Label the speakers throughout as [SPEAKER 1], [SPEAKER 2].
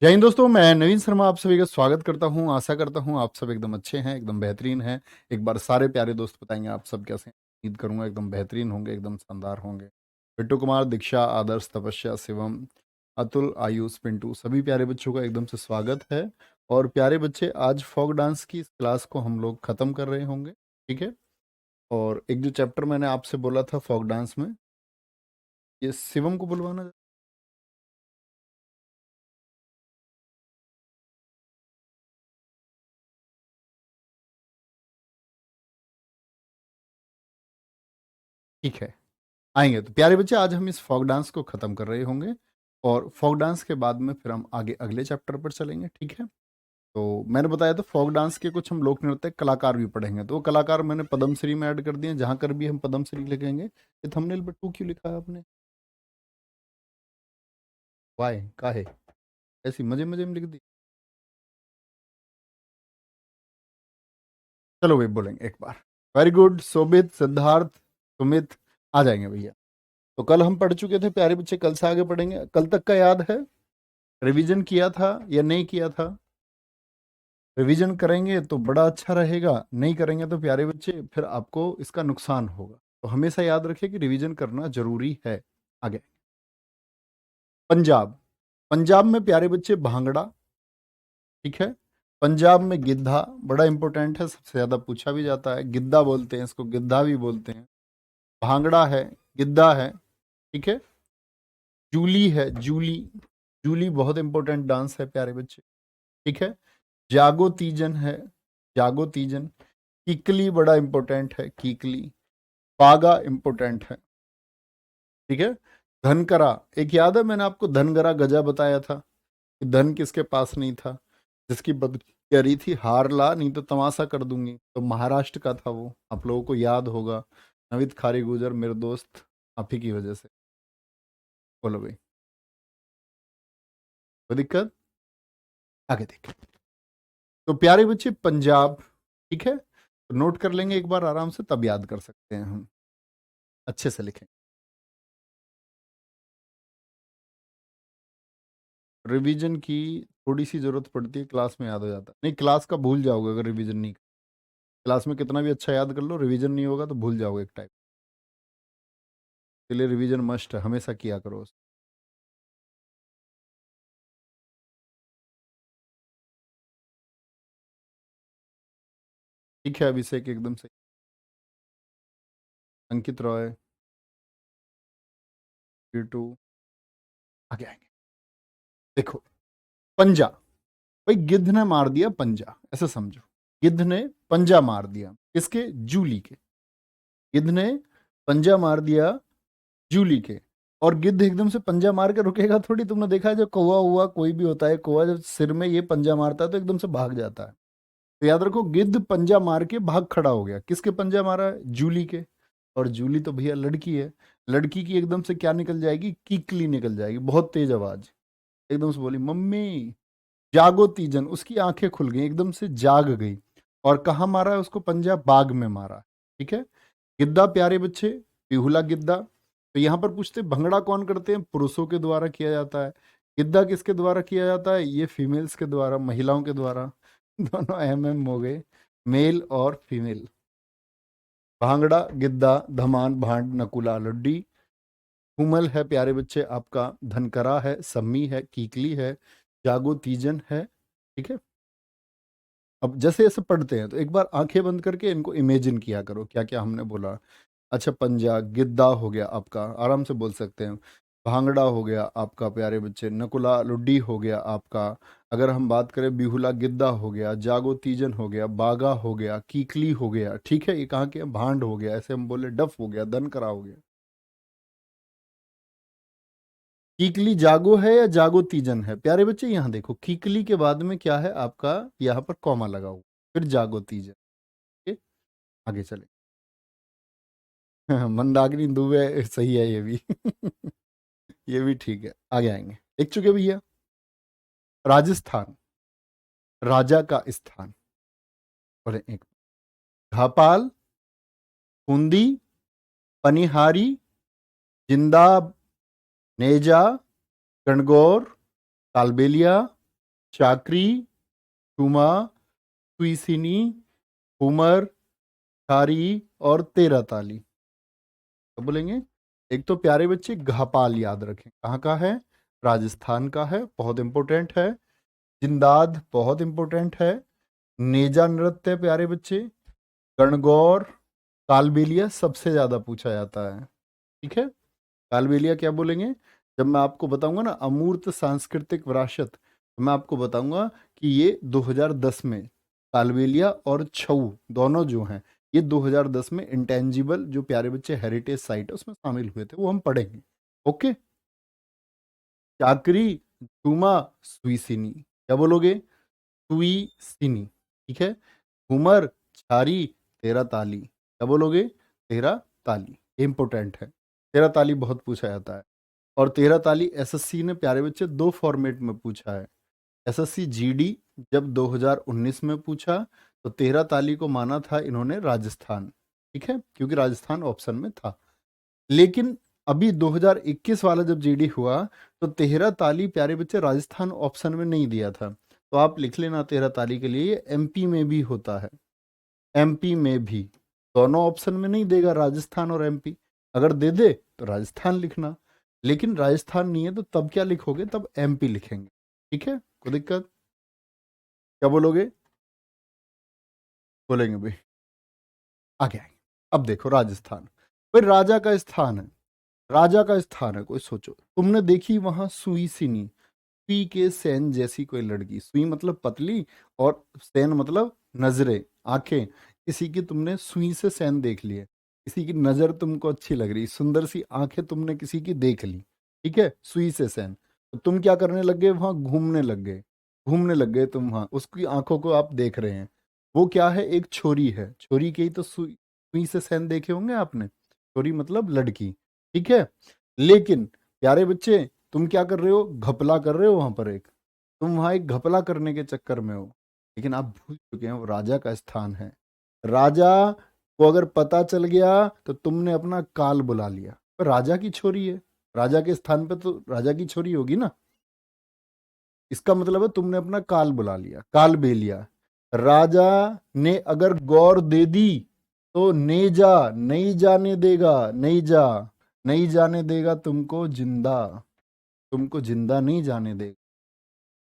[SPEAKER 1] जय हिंद दोस्तों, मैं नवीन शर्मा आप सभी का स्वागत करता हूं। आशा करता हूं आप सब एकदम अच्छे हैं, एकदम बेहतरीन हैं। एक बार सारे प्यारे दोस्त बताएंगे आप सब कैसे हैं। उम्मीद करूंगा एकदम बेहतरीन होंगे, एकदम शानदार होंगे। बिट्टू कुमार, दीक्षा, आदर्श, तपस्या, शिवम, अतुल, आयुष, पिंटू, सभी प्यारे बच्चों का एकदम से स्वागत है। और प्यारे बच्चे, आज फोक डांस की इस क्लास को हम लोग खत्म कर रहे होंगे, ठीक है। और एक जो चैप्टर मैंने आपसे बोला था फोक डांस में, ये शिवम को बुलवाना। ठीक है, आएंगे। तो प्यारे बच्चे, आज हम इस फोक डांस को खत्म कर रहे होंगे और फोक डांस के बाद में फिर हम आगे अगले चैप्टर पर चलेंगे, ठीक है। तो मैंने बताया था फोक डांस के कुछ हम लोक नृत्य कलाकार भी पढ़ेंगे, तो वो कलाकार मैंने पद्मश्री में ऐड कर दिए। जहां कर भी हम पद्मश्री लिखेंगे, ये थंबनेल पर टू क्यों लिखा है आपने? वाई का है ऐसी मजे मजे में लिख दी। चलो भाई, बोलेंगे एक बार। वेरी गुड, शोभित, सिद्धार्थ, सुमित, आ जाएंगे भैया। तो कल हम पढ़ चुके थे प्यारे बच्चे, कल से आगे पढ़ेंगे। कल तक का याद है? रिवीजन किया था या नहीं किया था? रिवीजन करेंगे तो बड़ा अच्छा रहेगा, नहीं करेंगे तो प्यारे बच्चे फिर आपको इसका नुकसान होगा। तो हमेशा याद रखिए कि रिवीजन करना जरूरी है। आगे, पंजाब। पंजाब में प्यारे बच्चे भांगड़ा, ठीक है। पंजाब में गिद्धा, बड़ा इंपॉर्टेंट है, सबसे ज्यादा पूछा भी जाता है। गिद्धा बोलते हैं इसको, गिद्धा भी बोलते हैं। भांगड़ा है, गिद्धा है, ठीक है। जूली है, जूली। जूली बहुत इंपॉर्टेंट डांस है प्यारे बच्चे, ठीक है। जागो तीजन है, जागो तीजन। कीकली बड़ा इंपॉर्टेंट है, कीकली। पागा इंपॉर्टेंट है, ठीक है। धनकरा, एक याद है मैंने आपको धनगरा गजा बताया था कि धन किसके पास नहीं था, जिसकी बद कह रही थी हार ला नहीं तो तमाशा कर दूंगी, तो महाराष्ट्र का था वो, आप लोगों को याद होगा। नवित खारी गुजर मेरे दोस्त, आप ही की वजह से। बोलो भाई, कोई दिक्कत? आगे देख। तो प्यारे बच्चे, पंजाब, ठीक है। तो नोट कर लेंगे एक बार आराम से, तब याद कर सकते हैं हम, अच्छे से लिखें। रिवीजन की थोड़ी सी जरूरत पड़ती है, क्लास में याद हो जाता है। नहीं, क्लास का भूल जाओगे अगर रिवीजन नहीं। क्लास में कितना भी अच्छा याद कर लो, रिवीजन नहीं होगा तो भूल जाओगे एक टाइप। इसलिए रिवीजन मस्ट है, हमेशा किया करो। ठीक है, अभिषेक एकदम सही। अंकित रॉय, टीटू, आगे आएंगे। देखो, पंजा, भाई गिद्ध ने मार दिया पंजा, ऐसा समझो। गिद्ध ने पंजा मार दिया, किसके? जूली के। गिद्ध ने पंजा मार दिया जूली के। और गिद्ध एकदम से पंजा मार के रुकेगा थोड़ी। तुमने देखा है, जो कौवा हुआ कोई भी होता है, कौवा जब सिर में ये पंजा मारता है तो एकदम से भाग जाता है। तो याद रखो, गिद्ध पंजा मार के भाग खड़ा हो गया। किसके पंजा मारा है? जूली के। और जूली तो भैया लड़की है। लड़की की एकदम से क्या निकल जाएगी? कीकली निकल जाएगी, बहुत तेज आवाज। एकदम से बोली, मम्मी। जागो तीजन, उसकी आंखें खुल गई, एकदम से जाग गई। और कहाँ मारा है उसको पंजा? बाग में मारा, ठीक है। गिद्दा प्यारे बच्चे, पिहुला गिद्दा। तो यहाँ पर पूछते भंगड़ा कौन करते हैं? पुरुषों के द्वारा किया जाता है। गिद्दा किसके द्वारा किया जाता है? ये फीमेल्स के द्वारा, महिलाओं के द्वारा। दोनों एम हो गए, मेल और फीमेल। भांगड़ा, गिद्दा, धमान, भांड, नकुला, लड्डी। हुमल है प्यारे बच्चे आपका, धनकरा है, सम्मी है, कीकली है, जागो तीजन है, ठीक है। अब जैसे जैसे पढ़ते हैं तो एक बार आंखें बंद करके इनको इमेजिन किया करो, क्या क्या हमने बोला। अच्छा, पंजा, गिद्दा हो गया आपका, आराम से बोल सकते हैं। भांगड़ा हो गया आपका प्यारे बच्चे, नकुला लुड्डी हो गया आपका। अगर हम बात करें, बिहुला गिद्दा हो गया, जागो तीजन हो गया, बागा हो गया, कीकली हो गया, ठीक है। ये कहाँ के? भांड हो गया, ऐसे हम बोले, डफ हो गया, दनकरा हो गया। कीकली जागो है या जागो तीजन है? प्यारे बच्चे यहाँ देखो, कीकली के बाद में क्या है आपका? यहाँ पर कॉमा लगा हुआ, फिर जागो तीजन। ठीक? आगे चले। मंदाकिनी दुबे सही है ये भी। ये भी ठीक है, आगे आएंगे। देख चुके भैया। राजस्थान, राजा का स्थान। बोले एक, घापाल, बूंदी, पनिहारी, जिंदा, नेजा, गणगौर, कालबेलिया, चाकरी, ठुमा, सुईसिनी, हुमर, छारी और तेरह ताली। तो बोलेंगे, एक तो प्यारे बच्चे घापाल याद रखें, कहाँ का है, राजस्थान का है, बहुत इंपॉर्टेंट है। जिंदाद बहुत इंपॉर्टेंट है। नेजा नृत्य प्यारे बच्चे, गणगौर, कालबेलिया सबसे ज्यादा पूछा जाता है। ठीक है, कालबेलिया क्या बोलेंगे, जब मैं आपको बताऊंगा ना अमूर्त सांस्कृतिक विरासत, तो मैं आपको बताऊंगा कि ये 2010 में कालबेलिया और छऊ दोनों जो हैं, ये 2010 में इंटेंजिबल जो प्यारे बच्चे हेरिटेज साइट है उसमें शामिल हुए थे, वो हम पढ़ेंगे। ओके, चाकरी, झूमा, सुईसिनी, क्या बोलोगे, सुईसिनी। ठीक है, घूमर, छारी, तेरह ताली, क्या बोलोगे, तेरह ताली। इंपॉर्टेंट है, तेरह ताली बहुत पूछा जाता है। और तेरह ताली एसएससी ने प्यारे बच्चे दो फॉर्मेट में पूछा है। एसएससी जीडी जब 2019 में पूछा तो तेरह ताली को माना था इन्होंने राजस्थान, ठीक है, क्योंकि राजस्थान ऑप्शन में था। लेकिन अभी 2021 वाला जब जीडी हुआ तो तेरह ताली प्यारे बच्चे राजस्थान ऑप्शन में नहीं दिया था। तो आप लिख लेना तेरह ताली के लिए, ये एमपी में भी होता है, एमपी में भी। दोनों ऑप्शन में नहीं देगा, राजस्थान और एमपी। अगर दे दे तो राजस्थान लिखना, लेकिन राजस्थान नहीं है तो तब क्या लिखोगे, तब एमपी लिखेंगे। ठीक है, कोई दिक्कत, क्या बोलोगे, बोलेंगे भाई, आगे आएंगे। अब देखो राजस्थान, भाई राजा का स्थान है, राजा का स्थान है, कोई सोचो, तुमने देखी वहां सुई सिनी, सुई के सैन जैसी कोई लड़की, सुई मतलब पतली और सैन मतलब नजरें, आंखें, किसी की तुमने सुई से सैन देख ली है, किसी की नजर तुमको अच्छी लग रही, सुंदर सी आंखें तुमने किसी की देख ली, ठीक है, सुई से सैन, तो तुम क्या करने लग गए, वहां घूमने लग गए, घूमने लग गए तुम, वहां उसकी आंखों को आप देख रहे हैं। वो क्या है, एक छोरी है, छोरी के ही तो सुई, सुई से सैन देखे होंगे आपने, छोरी मतलब लड़की, ठीक है। लेकिन प्यारे बच्चे, तुम क्या कर रहे हो, घपला कर रहे हो वहां पर, एक तुम वहां एक घपला करने के चक्कर में हो, लेकिन आप भूल चुके हैं वो राजा का स्थान है। राजा को अगर पता चल गया तो तुमने अपना काल बुला लिया, पर राजा की छोरी है, राजा के स्थान पे तो राजा की छोरी होगी ना, इसका मतलब है तुमने अपना काल बुला लिया, काल बे लिया। राजा ने अगर गौर दे दी तो नेजा नहीं जाने देगा, नहीं जा, नहीं जाने देगा तुमको जिंदा, तुमको जिंदा नहीं जाने देगा।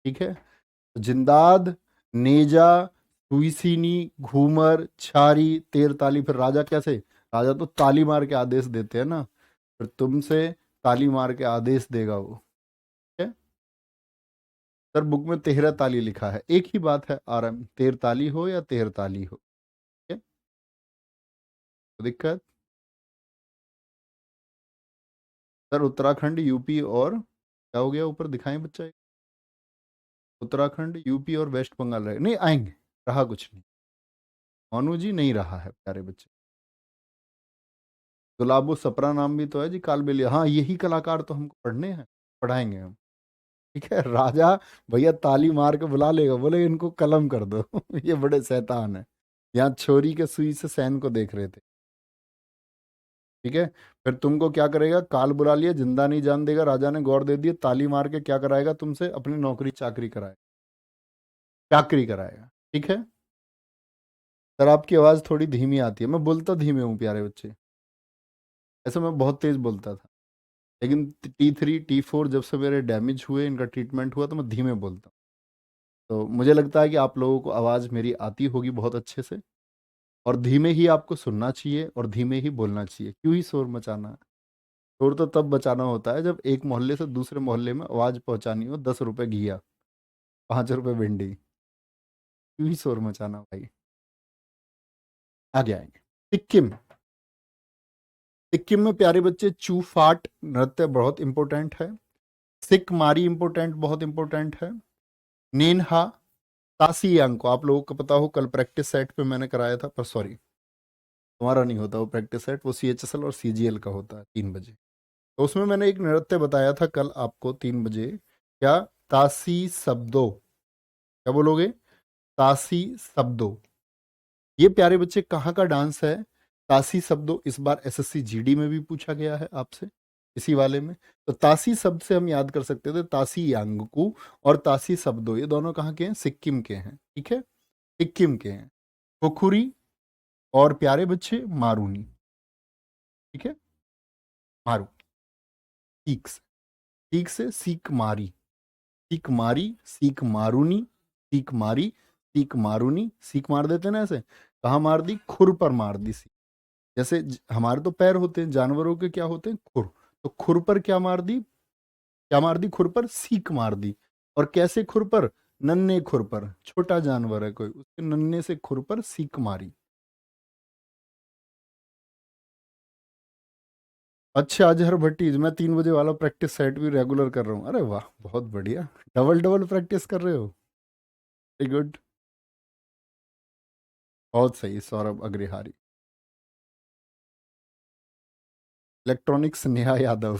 [SPEAKER 1] ठीक है, तो जिंदाद, नेजा, सुईसीनी, घूमर, छारी, तेर ताली, फिर राजा कैसे, राजा तो ताली मार के आदेश देते हैं ना, फिर तुमसे ताली मार के आदेश देगा वो। ठीक है, सर बुक में तेरह ताली लिखा है, एक ही बात है आराम, तेर ताली हो या तेर ताली हो। ठीक है, तो दिक्कत, सर उत्तराखंड, यूपी और क्या हो गया ऊपर दिखाएं बच्चा, उत्तराखंड, यूपी और वेस्ट बंगाल रहे नहीं, आएंगे, रहा कुछ नहीं, मोनू जी नहीं रहा है प्यारे बच्चे। गुलाबो सपरा नाम भी तो है जी, कालबेलिया, हाँ यही कलाकार तो हमको पढ़ने हैं, पढ़ाएंगे हम। ठीक है, राजा भैया ताली मार के बुला लेगा, बोले इनको कलम कर दो ये बड़े शैतान है, यहाँ छोरी के सुई से सैन को देख रहे थे। ठीक है, फिर तुमको क्या करेगा, काल बुला लिया, जिंदा नहीं जान देगा, राजा ने गौर दे दिया, ताली मार के क्या कराएगा तुमसे, अपनी नौकरी चाकरी कराएगा, चाकरी कराएगा। ठीक है, सर आपकी आवाज थोड़ी धीमी आती है, मैं बोलता धीमे हूँ प्यारे बच्चे, ऐसे मैं बहुत तेज बोलता था, लेकिन T3 T4 जब से मेरे डैमेज हुए, इनका ट्रीटमेंट हुआ, तो मैं धीमे बोलता हूँ। तो मुझे लगता है कि आप लोगों को आवाज़ मेरी आती होगी बहुत अच्छे से, और धीमे ही आपको सुनना चाहिए और धीमे ही बोलना चाहिए, क्यों ही शोर मचाना है। शोर तो तब बचाना होता है जब एक मोहल्ले से दूसरे मोहल्ले में आवाज़ पहुंचानी हो, 10 रुपए घिया, 5 रुपए भिंडी, क्यों ही शोर मचाना भाई। आगे आएंगे, सिक्किम, सिक्किम में प्यारे बच्चे चूफाट नृत्य बहुत इंपॉर्टेंट है, सिक मारी इंपॉर्टेंट, बहुत इंपॉर्टेंट है, नेनहा, तासी यांग को आप लोगों को पता हो, कल प्रैक्टिस सेट पे मैंने कराया था, पर सॉरी तुम्हारा नहीं होता वो प्रैक्टिस सेट, वो CHSL और CGL का होता है 3 बजे। तो उसमें मैंने एक नृत्य बताया था कल आपको 3 बजे, क्या, तासी शब्दों, क्या बोलोगे, तासी शब्दों। ये प्यारे बच्चे कहाँ का डांस है, तासी शब्दों, इस बार SSC GD में भी पूछा गया है आपसे, इसी वाले में। तो तासी शब्द से हम याद कर सकते थे तासी यांगकू और तासी शब्दों, ये दोनों कहाँ के हैं? सिक्किम के हैं। ठीक है, सिक्किम के हैं। खुखुरी और प्यारे बच्चे मारूनी। ठीक है, मारू, सीख से, सीख से सीख मारी, सीख मारी, सीख मारूनी, सीख मारी, सीख मारूनी। सीख मार देते ना ऐसे, कहाँ मार दी? खुर पर मार दी सीख। जैसे हमारे तो पैर होते हैं, जानवरों के क्या होते हैं? खुर। तो खुर पर क्या मार दी? क्या मार दी? खुर पर सीख मार दी। और कैसे खुर पर? नन्हे खुर पर। छोटा जानवर है कोई, उसके नन्हे से खुर पर सीख मारी। अच्छा अजहर भट्टी, मैं 3 बजे वाला प्रैक्टिस सेट भी रेगुलर कर रहा हूँ। अरे वाह, बहुत बढ़िया, डबल डबल प्रैक्टिस कर रहे हो, वेरी गुड, बहुत सही। सौरभ अग्रहारी। इलेक्ट्रॉनिक्स नेहा यादव।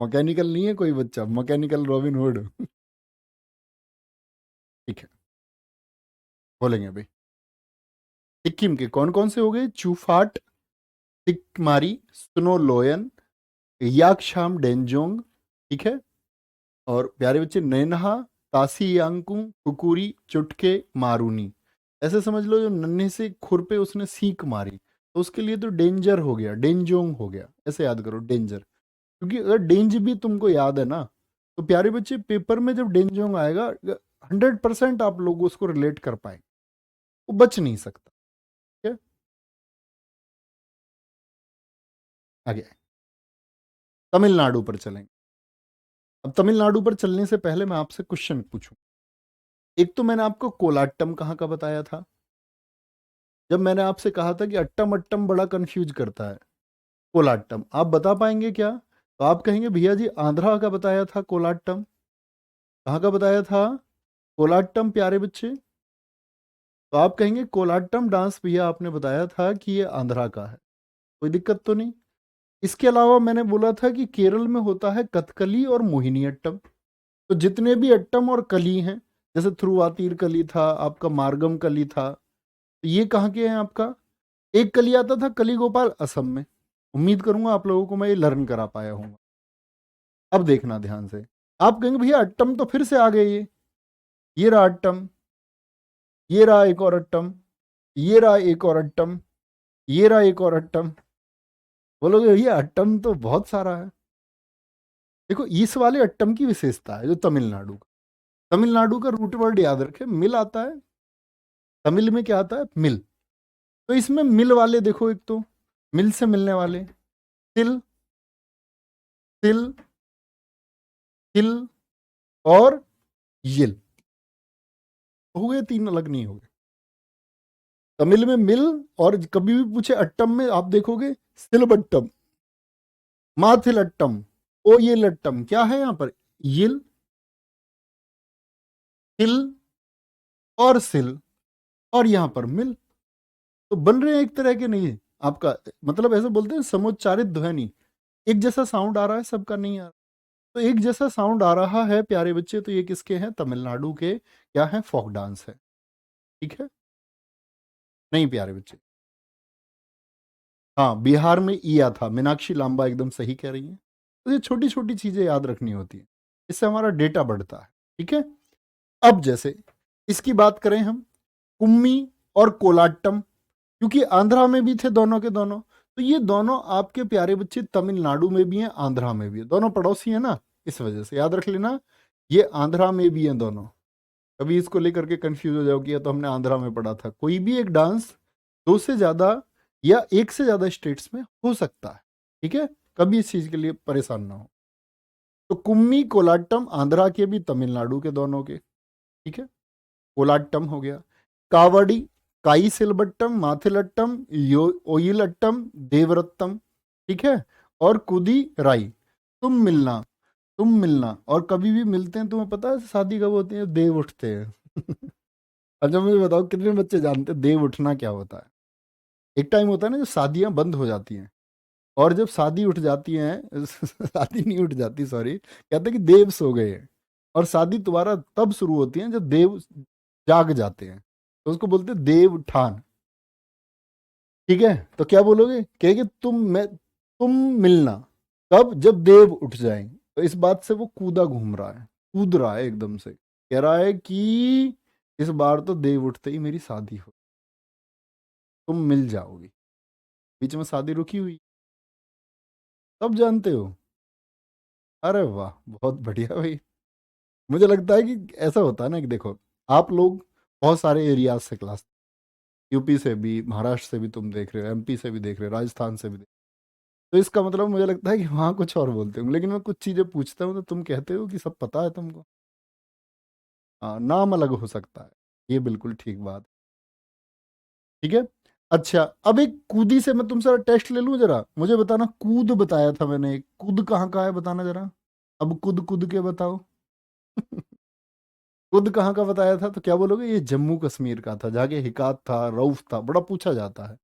[SPEAKER 1] मैकेनिकल नहीं है कोई बच्चा, मैकेनिकल रॉबिन हुड। ठीक है, बोलेंगे अभी। सिक्किम के कौन कौन से हो गए? चूफाट, तिकमारी, स्नो लोयन, याकशाम डेंजोंग। ठीक है, और प्यारे बच्चे नैनहा, तासी यांकू, कुकुरी, चुटके, मारूनी। ऐसे समझ लो जो नन्हे से खुर पे उसने सीख मारी, तो उसके लिए तो डेंजर हो गया, डेंजोंग हो गया। ऐसे याद करो, डेंजर। क्योंकि अगर डेंज भी तुमको याद है ना, तो प्यारे बच्चे पेपर में जब डेंजोंग आएगा 100% आप लोग उसको रिलेट कर पाए, वो बच नहीं सकता। ठीक है, आगे तमिलनाडु पर चलेंगे। अब तमिलनाडु पर चलने से पहले मैं आपसे क्वेश्चन पूछूं। एक तो मैंने आपको कोलाट्टम कहाँ का बताया था, जब मैंने आपसे कहा था कि अट्टम अट्टम बड़ा कंफ्यूज करता है। कोलाट्टम आप बता पाएंगे क्या? तो आप कहेंगे भैया जी आंध्रा का बताया था कोलाट्टम। कहाँ का बताया था कोलाट्टम प्यारे बच्चे? तो आप कहेंगे कोलाट्टम डांस भैया आपने बताया था कि ये आंध्रा का है, कोई दिक्कत तो नहीं। इसके अलावा मैंने बोला था कि केरल में होता है कथकली और मोहिनी अट्टम। तो जितने भी अट्टम और कली हैं, जैसे थ्रुवातीर कली था आपका, मार्गम कली था, तो ये कहाँ के हैं आपका? एक कली आता था कली गोपाल, असम में। उम्मीद करूंगा आप लोगों को मैं ये लर्न करा पाया हूँ। अब देखना ध्यान से, आप कहेंगे भैया अट्टम तो फिर से आ गए, ये रहा अट्टम, ये रहा एक और अट्टम, ये रहा एक और अट्टम, ये रहा एक और अट्टम। बोलोगे भैया अट्टम तो बहुत सारा है। देखो इस वाले अट्टम की विशेषता है जो तमिलनाडु का, तमिलनाडु का रूट वर्ड याद रखे, मिल आता है। तमिल में क्या आता है? मिल। तो इसमें मिल वाले देखो, एक तो मिल से मिलने वाले तिल, तिल, तिल और यिल, हो गए तीन, अलग नहीं हो गए। तमिल में मिल, और कभी भी पूछे अट्टम में आप देखोगे सिलबट्टम, माथिलट्टम, ओयिलट्टम। क्या है यहां पर? यिल, तिल और सिल, और यहां पर मिल। तो बन रहे हैं एक तरह के, नहीं आपका मतलब ऐसे बोलते हैं समुच्चारित ध्वनि, एक जैसा साउंड आ रहा है, सबका नहीं आ रहा। तो एक जैसा साउंड आ रहा है प्यारे बच्चे, तो ये किसके हैं? तमिलनाडु के। क्या है? फोक डांस है। ठीक है, नहीं प्यारे बच्चे, हाँ बिहार में ईया था, मीनाक्षी लांबा एकदम सही कह रही है। तो ये छोटी छोटी चीजें याद रखनी होती है, इससे हमारा डेटा बढ़ता है। ठीक है, अब जैसे इसकी बात करें हम, कुम्मी और कोलाट्टम, क्योंकि आंध्रा में भी थे दोनों के दोनों, तो ये दोनों आपके प्यारे बच्चे तमिलनाडु में भी हैं, आंध्रा में भी है, दोनों पड़ोसी हैं ना, इस वजह से याद रख लेना, ये आंध्रा में भी हैं दोनों। कभी इसको लेकर के कंफ्यूज हो जाओ कि ये तो हमने आंध्रा में पढ़ा था। कोई भी एक डांस दो से ज्यादा या एक से ज्यादा स्टेट्स में हो सकता है। ठीक है, कभी इस चीज के लिए परेशान ना हो। तो कुम्मी कोलाट्टम आंध्रा के भी, तमिलनाडु के दोनों के। ठीक है, कोलाट्टम हो गया। कावड़ी, काई सिलबट्टम, माथिलट्टम, ओयिलट्टम, देवरत्तम। ठीक है, और कुदी राई। तुम मिलना, तुम मिलना, और कभी भी मिलते हैं, तुम्हें पता है शादी कब होती है? देव उठते हैं। अच्छा मुझे बताओ कितने बच्चे जानते हैं देव उठना क्या होता है? एक टाइम होता है ना जब शादियां बंद हो जाती हैं, और जब शादी उठ जाती हैं, शादी नहीं उठ जाती सॉरी, कहते हैं कि देव सो गए हैं, और शादी दोबारा तब शुरू होती है जब देव जाग जाते हैं, तो उसको बोलते हैं देव उठान। ठीक है, तो क्या बोलोगे? कहेगी तुम मिलना कब? जब देव उठ जाएं। तो इस बात से वो घूम रहा है, कूद रहा है एकदम से, कह रहा है कि इस बार तो देव उठते ही मेरी शादी हो, तुम मिल जाओगी। बीच में शादी रुकी हुई, सब जानते हो। अरे वाह, बहुत बढ़िया भाई। मुझे लगता है कि ऐसा होता है ना कि देखो, आप लोग बहुत सारे एरियाज से क्लास, यूपी से भी, महाराष्ट्र से भी तुम देख रहे हो, एमपी से भी देख रहे हो, राजस्थान से भी देख रहे हो। तो इसका मतलब मुझे लगता है कि वहाँ कुछ और बोलते हो, लेकिन मैं कुछ चीज़ें पूछता हूँ तो तुम कहते हो कि सब पता है तुमको। हाँ, नाम अलग हो सकता है, ये बिल्कुल ठीक बात। ठीक है। अच्छा, अब एक कूदी से मैं तुमसे टेस्ट ले लूँ जरा, मुझे बताना, कूद बताया था मैंने, कूद कहाँ का है बताना जरा। अब कूद कूद के बताओ। खुद कहाँ का बताया था, तो क्या बोलोगे? ये जम्मू कश्मीर का था, जाके हिकात था, रऊफ था, बड़ा पूछा जाता है।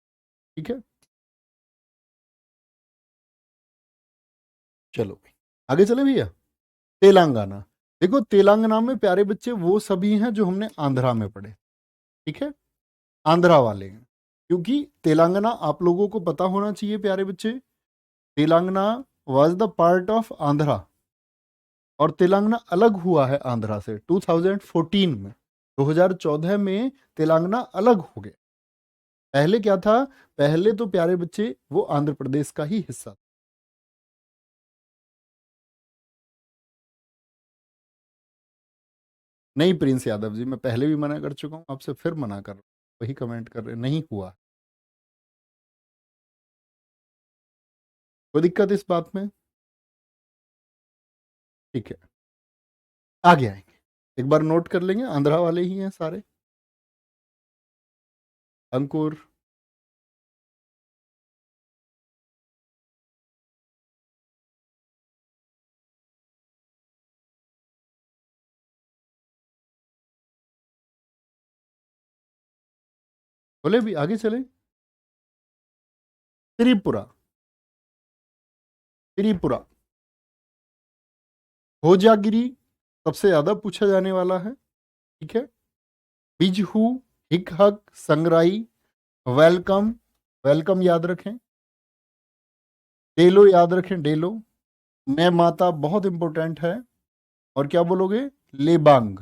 [SPEAKER 1] ठीक है, चलो भाई, आगे चले भैया। तेलंगाना। देखो, तेलंगाना में प्यारे बच्चे वो सभी हैं जो हमने आंध्रा में पढ़े। ठीक है, आंध्रा वाले हैं, क्योंकि तेलंगाना आप लोगों को पता होना चाहिए प्यारे बच्चे, Telangana was the part of Andhra, और तेलंगाना अलग हुआ है आंध्रा से 2014 में। 2014 में तेलंगाना अलग हो गया। पहले क्या था? पहले तो प्यारे बच्चे वो आंध्र प्रदेश का ही हिस्सा था। नहीं प्रिंस यादव जी, मैं पहले भी मना कर चुका हूं, आपसे फिर मना कर रहा हूं, वही कमेंट कर रहे हैं, नहीं हुआ। कोई दिक्कत इस बात में? ठीक है, आगे आएंगे, एक बार नोट कर लेंगे, आंध्रा वाले ही हैं सारे। अंकुर। बोले भी, आगे चले। त्रिपुरा। त्रिपुरा। होजागिरी सबसे ज्यादा पूछा जाने वाला है। ठीक है, बिजहू, हिकहक, संगराई, वेलकम, वेलकम याद रखें, डेलो याद रखें, डेलो, मैं माता बहुत इंपॉर्टेंट है, और क्या बोलोगे? लेबांग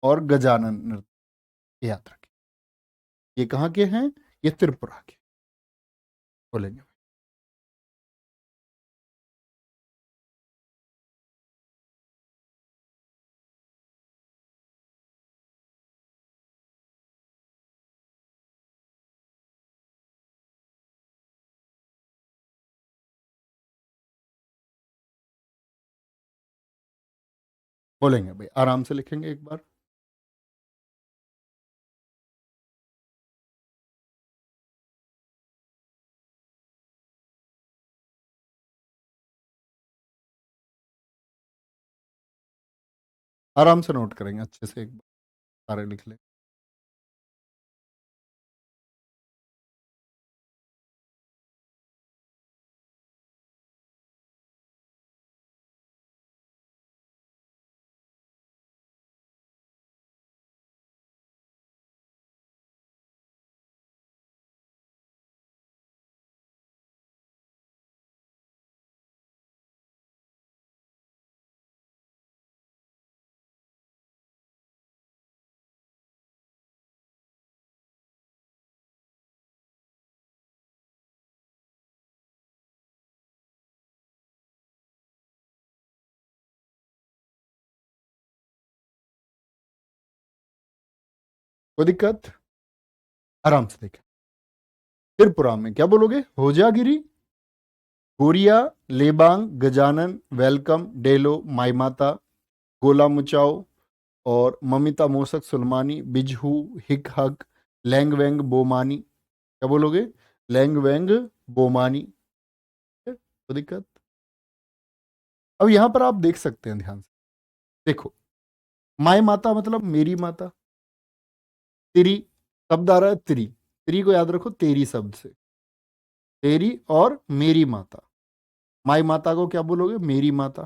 [SPEAKER 1] और गजानन नृत्य याद रखें। ये कहाँ के हैं? ये त्रिपुरा के। बोलेंगे, बोलेंगे भाई, आराम से लिखेंगे एक बार। आराम से नोट करेंगे अच्छे से, एक बार सारे लिख ले। कोई दिक्कत? आराम से देखें। त्रिपुरा में क्या बोलोगे? होजागिरी, गोरिया, लेबांग, गजानन, वेलकम, डेलो, माई माता, गोला मुचाओ, और ममिता मोसक सुलमानी, बिजहू, हिक हक, लैंग बोमानी। क्या बोलोगे? लैंग बोमानी। कोई दिक्कत? अब यहां पर आप देख सकते हैं ध्यान से, देखो, माई माता मतलब मेरी माता, तेरी शब्द आ रहा है, तेरी, तेरी को याद रखो, तेरी शब्द से, तेरी और मेरी माता। माई माता को क्या बोलोगे? मेरी माता।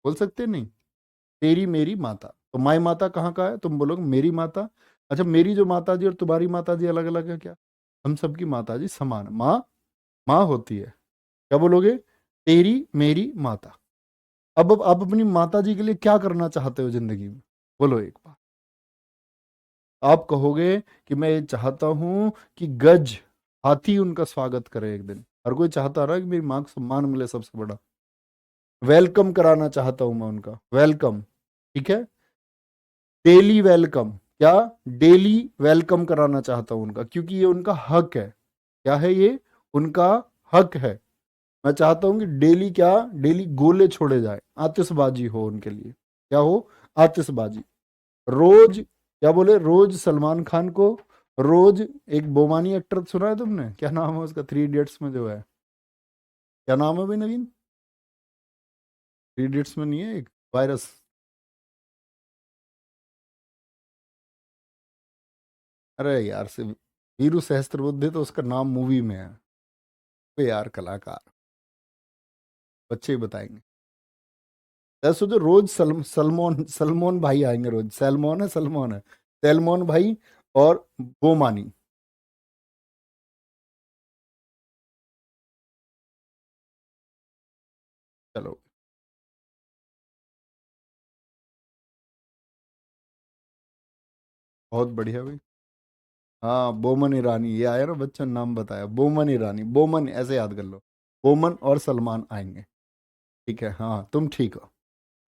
[SPEAKER 1] बोल सकते नहीं? तेरी मेरी माता, तो माई माता कहाँ का है? तुम बोलोगे मेरी माता। अच्छा, मेरी जो माता जी और तुम्हारी माता जी अलग अलग है क्या? हम सबकी माता जी समान है। माँ माँ होती है। क्या बोलोगे? तेरी मेरी माता। अब आप अपनी माता जी के लिए क्या करना चाहते हो जिंदगी में? बोलो एक बार। आप कहोगे कि मैं ये चाहता हूं कि गज हाथी उनका स्वागत करे एक दिन। हर कोई चाहता रहा कि मेरी माँ को सम्मान मिले सबसे बड़ा। वेलकम कराना चाहता हूं मैं उनका, वेलकम। ठीक है, डेली वेलकम। क्या? डेली वेलकम कराना चाहता हूं उनका, क्योंकि ये उनका हक है। क्या है ये? उनका हक है। मैं चाहता हूं कि डेली क्या, डेली गोले छोड़े जाए, आतिशबाजी हो उनके लिए। क्या हो? आतिशबाजी। रोज, क्या बोले, रोज सलमान खान को, रोज एक बोमानी एक्टर सुना है तुमने? क्या नाम है उसका, थ्री इडियट्स में जो है? क्या नाम है भाई नवीन? थ्री इडियट्स में नहीं है एक वायरस? अरे यार से वीरू सहस्त्रबुद्धे तो उसका नाम मूवी में है। वे यार कलाकार, बच्चे ही बताएंगे। ऐसा सोचो, रोज सलमोन सलमोन भाई आएंगे रोज। सैलमोन है, सलमोन है, सैलमोन भाई और बोमानी। चलो, बहुत बढ़िया भाई। हाँ, बोमन ईरानी, ये आया ना, बच्चन नाम बताया, बोमन ईरानी। बोमन ऐसे याद कर लो, बोमन और सलमान आएंगे। ठीक है, हाँ तुम ठीक हो।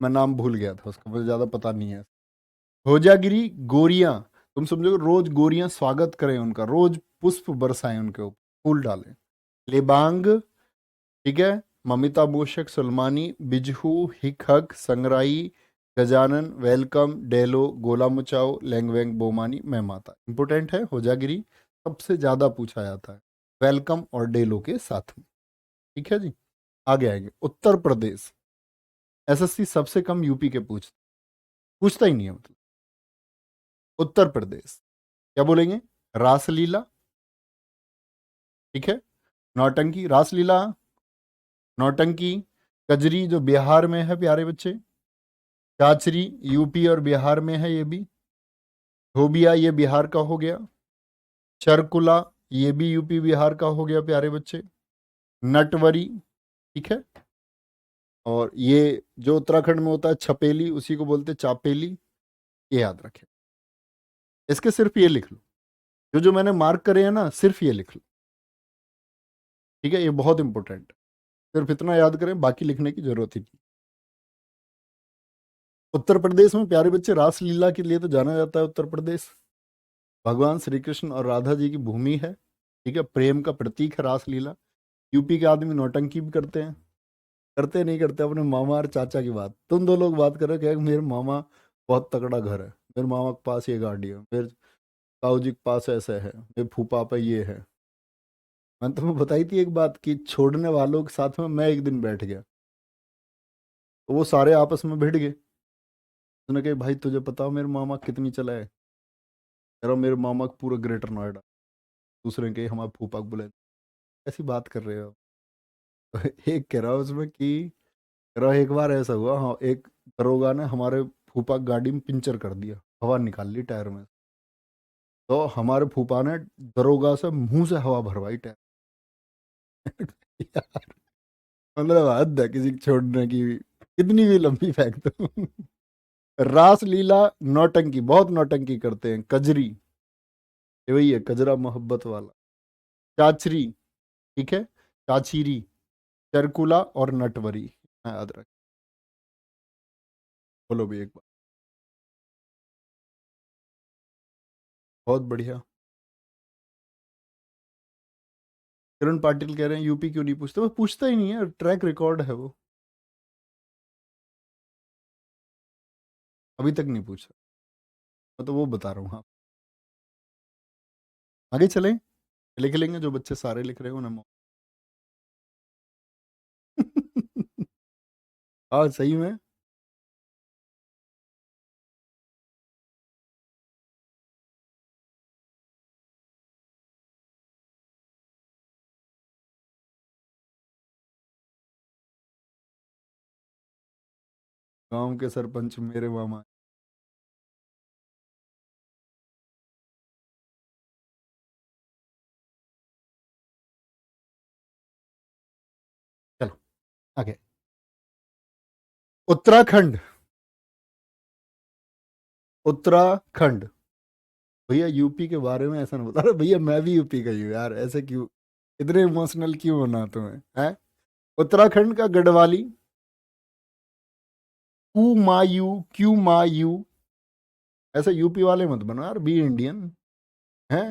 [SPEAKER 1] मैं नाम भूल गया था उसका, मुझे ज्यादा पता नहीं है। होजागिरी गोरियां। तुम समझो, रोज गोरियां स्वागत करें उनका, रोज पुष्प बरसाएं उनके ऊपर, फूल डालें। लेबांग। ठीक है, ममिता मूषक सुलमानी, बिजहू, हिक हक, संगराई, गजानन, वेलकम, डेलो, गोला मुचाओ, लेंगवेंग, बोमानी, मैं माता। इंपोर्टेंट है, होजागिरी सबसे ज्यादा पूछा जाता है वेलकम और डेलो के साथ में। ठीक है जी। आगे आएंगे, उत्तर प्रदेश। एसएससी सबसे कम यूपी के पूछता ही नहीं है मतलब। उत्तर प्रदेश, क्या बोलेंगे? रासलीला। ठीक है, नौटंकी, रासलीला, नौटंकी। कजरी जो बिहार में है प्यारे बच्चे। चाचरी यूपी और बिहार में है ये भी। धोबिया ये बिहार का हो गया। चरकुला ये भी यूपी बिहार का हो गया प्यारे बच्चे। नटवरी। ठीक है, और ये जो उत्तराखंड में होता है छपेली, उसी को बोलते चापेली। ये याद रखें। इसके सिर्फ ये लिख लो, जो जो मैंने मार्क करे हैं ना, सिर्फ ये लिख लो। ठीक है, ये बहुत इंपॉर्टेंट है। सिर्फ इतना याद करें, बाकी लिखने की जरूरत ही नहीं। उत्तर प्रदेश में प्यारे बच्चे रासलीला के लिए तो जाना जाता है उत्तर प्रदेश। भगवान श्री कृष्ण और राधा जी की भूमि है। ठीक है, प्रेम का प्रतीक है रासलीला। यूपी के आदमी नौटंकी भी करते हैं। करते नहीं करते अपने मामा और चाचा की बात? तुम दो लोग बात करो कि मेरे मामा बहुत तगड़ा घर है, मेरे मामा के पास ये गाड़ी है, मेरे ताऊ जी के पास ऐसा है, मेरे फूफा पे ये है। मैंने तुम्हें बताई थी एक बात कि छोड़ने वालों के साथ में मैं एक दिन बैठ गया, तो वो सारे आपस में भिड़ गए। उसने कहा, भाई तुझे पता हो मेरे मामा कितनी चला है? कह रहा मेरे मामा का पूरा ग्रेटर नोएडा। दूसरे ने कहा हमारे फूफा को बुलाए। ऐसी बात कर रहे हो? एक कह रहा उसमें कि, कह रहा एक बार ऐसा हुआ, हाँ, एक दरोगा ने हमारे फूफा की गाड़ी में पिंचर कर दिया, हवा निकाल ली टायर में। तो हमारे फूफा ने दरोगा से मुंह से हवा भरवाई टायर। यार, मतलब हद है किसी को छोड़ने की, कितनी भी लंबी फेंक दो। रासलीला, नौटंकी, बहुत नौटंकी करते हैं। कजरी, ये वही है कजरा मोहब्बत वाला। चाचरी। ठीक है, चाचीरी, चरकुला और नटवरी। याद रख। बोलो भी एक बार। बहुत बढ़िया। किरण पाटिल कह रहे हैं यूपी क्यों नहीं पूछते? वो पूछता ही नहीं है, ट्रैक रिकॉर्ड है वो। अभी तक नहीं पूछा। मैं तो वो बता रहा हूँ। हाँ, आगे चलें, लिख लेंगे जो बच्चे सारे लिख रहे हो ना। हाँ सही में। गांव के सरपंच मेरे मामा। आगे, उत्तराखंड। उत्तराखंड। भैया यूपी के बारे में ऐसा ना बता रहे भैया, मैं भी यूपी का ही हूँ यार, ऐसे क्यों, इतने इमोशनल क्यों होना तुम्हें है। उत्तराखंड का गढ़वाली, कुमायूं, क्यों मायू, ऐसे यूपी वाले मत बनो यार, बी इंडियन है।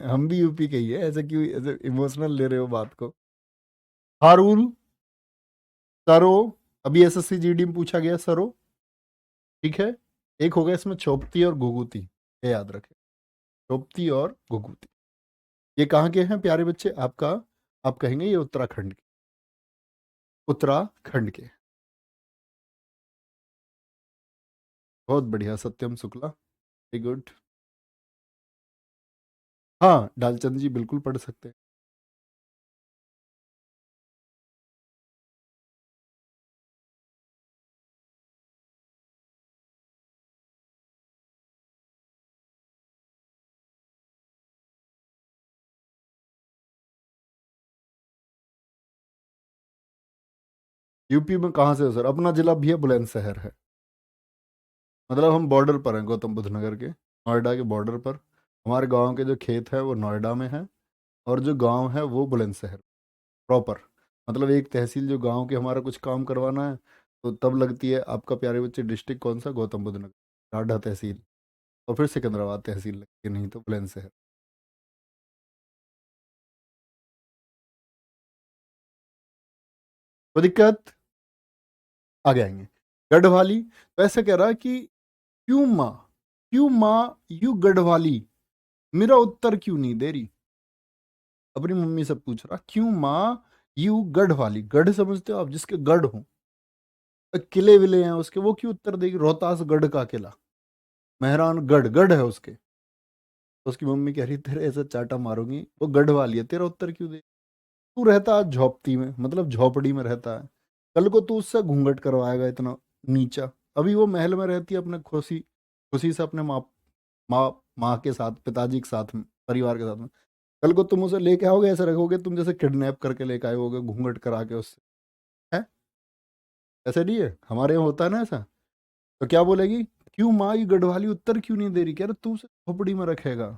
[SPEAKER 1] हम भी यूपी के ही है, ऐसे क्यों ऐसे इमोशनल ले रहे हो बात को। हारून, सरो, अभी एसएससी जीडी में पूछा गया सरो, ठीक है। एक हो गया इसमें चौपती और घुघुती, ये याद रखें, चौपती और घुघुती। ये कहाँ के हैं प्यारे बच्चे आपका, आप कहेंगे ये उत्तराखंड के, उत्तराखंड के। बहुत बढ़िया सत्यम शुक्ला, वेरी गुड। हाँ डालचंद जी बिल्कुल पढ़ सकते हैं। यूपी में कहाँ से हो सर, अपना जिला भी है बुलंदशहर है, मतलब हम बॉर्डर पर हैं गौतम बुद्ध नगर के, नोएडा के बॉर्डर पर। हमारे गांव के जो खेत है वो नोएडा में है, और जो गांव है वो बुलंदशहर प्रॉपर। मतलब एक तहसील जो गांव के हमारा कुछ काम करवाना है तो तब लगती है। आपका प्यारे बच्चे डिस्ट्रिक्ट कौन सा, गौतम बुद्ध नगर, टाडा तहसील, और फिर सिकंदराबाद तहसील लगती है, नहीं तो बुलंदशहर। कोई दिक्कत, आगे आएंगे। गढ़वाली, तो ऐसा कह रहा है कि क्यों माँ, क्यों माँ यू गढ़वाली, मेरा उत्तर क्यों नहीं दे रही। अपनी मम्मी से पूछ रहा, क्यों माँ यू गढ़वाली, गढ़ समझते हो आप, जिसके गढ़ हो, किले विले हैं उसके, वो क्यों उत्तर देगी, रोहतास गढ़ का किला, मेहरान गढ़, गढ़ है उसके। तो उसकी मम्मी कह रही तेरे ऐसे चाटा मारूंगी, वो गढ़ वाली है, तेरा उत्तर क्यों दे। तू रहता है झोपड़ी में, मतलब झोपड़ी में रहता है, कल को तू उससे घूंघट करवाएगा इतना नीचा। अभी वो महल में रहती है अपने खुशी खुशी से, अपने माँ माँ माँ के साथ, पिताजी के साथ में, परिवार के साथ में। कल को तुम उसे लेके आओगे, ऐसे रखोगे तुम जैसे किडनैप करके लेके आए होगे, घूंघट करा के उससे, है। ऐसे नहीं है, हमारे यहाँ होता है ना ऐसा। तो क्या बोलेगी, क्यों माँ ये गढ़वाली उत्तर क्यों नहीं दे रही, कह रहे तू उसे झोपड़ी में रखेगा,